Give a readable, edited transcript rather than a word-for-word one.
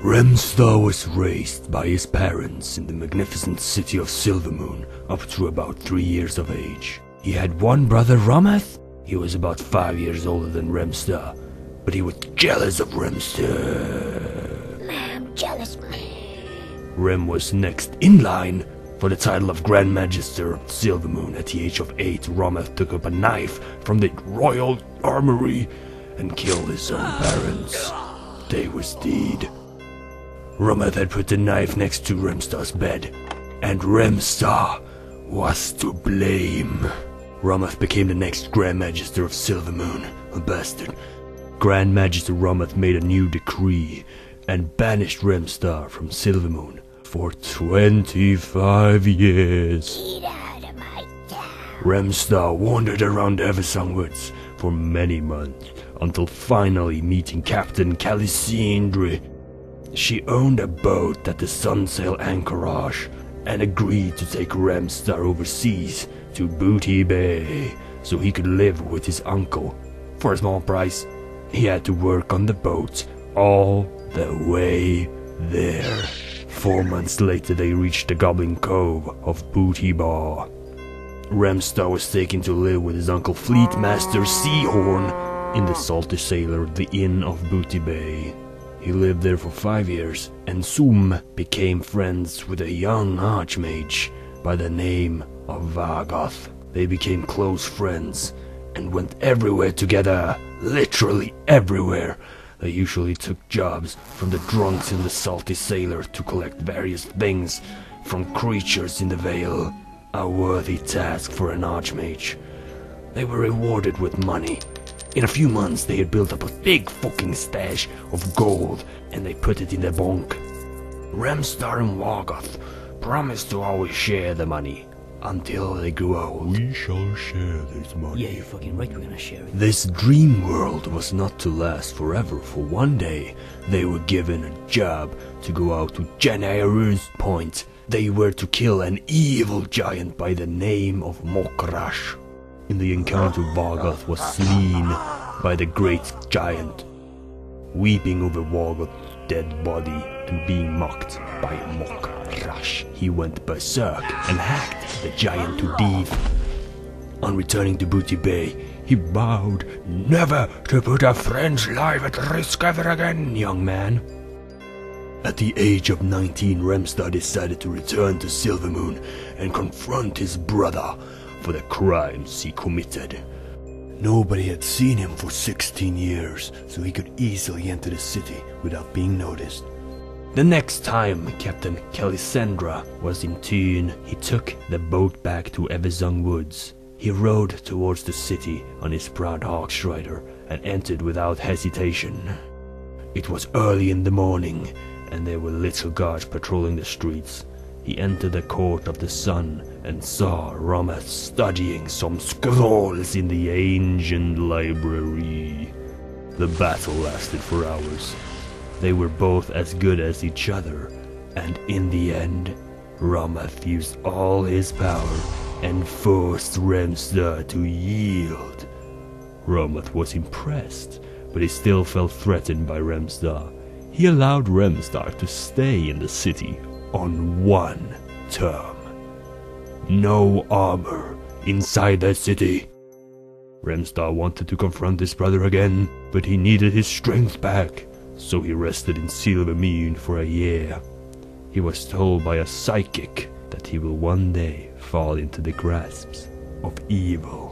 Remstar was raised by his parents in the magnificent city of Silvermoon up to about 3 years of age. He had one brother, Hamoth. He was about 5 years older than Remstar, but he was jealous of Remstar. I'm jealous. Rem was next in line for the title of Grand Magister of Silvermoon. At the age of 8, Hamoth took up a knife from the royal armory and killed his own parents. They was dead. Hamoth had put the knife next to Remstar's bed, and Remstar was to blame. Hamoth became the next Grand Magister of Silvermoon, a bastard. Grand Magister Hamoth made a new decree and banished Remstar from Silvermoon for 25 years. Get out of my town. Remstar wandered around Eversong Woods for many months, until finally meeting Captain Calisindre. She owned a boat at the Sunsail Anchorage and agreed to take Remstar overseas to Booty Bay so he could live with his uncle. For a small price, he had to work on the boat all the way there. 4 months later, they reached the Goblin Cove of Booty Bar. Remstar was taken to live with his uncle Fleetmaster Seahorn in the Salty Sailor, the Inn of Booty Bay. He lived there for 5 years and soon became friends with a young archmage by the name of Vargoth. They became close friends and went everywhere together, literally everywhere. They usually took jobs from the drunks in the Salty Sailor to collect various things from creatures in the Vale, a worthy task for an archmage. They were rewarded with money. In a few months they had built up a big fucking stash of gold and they put it in their bunk. Remstar and Vargoth promised to always share the money until they grew old. We shall share this money. Yeah, you're fucking right, we're gonna share it. This dream world was not to last forever, for one day they were given a job to go out to Janaeru's Point. They were to kill an evil giant by the name of Mokrash. In the encounter, Vargoth was slain by the great giant, weeping over Vargoth's dead body and being mocked by Mokrash. He went berserk and hacked the giant to death. On returning to Booty Bay, he vowed never to put a friend's life at risk ever again, young man. At the age of 19, Remstar decided to return to Silvermoon and confront his brother for the crimes he committed. Nobody had seen him for 16 years, so he could easily enter the city without being noticed. The next time Captain Calisindre was in tune, he took the boat back to Eversong Woods. He rode towards the city on his proud Hawkstrider and entered without hesitation. It was early in the morning, and there were little guards patrolling the streets. He entered the Court of the Sun and saw Hamoth studying some scrolls in the ancient library. The battle lasted for hours. They were both as good as each other, and in the end, Hamoth used all his power and forced Remstar to yield. Hamoth was impressed, but he still felt threatened by Remstar. He allowed Remstar to stay in the city on one term. No armor inside the city. Remstar wanted to confront his brother again, but he needed his strength back, so he rested in Silvermoon for a year. He was told by a psychic that he will one day fall into the grasps of evil.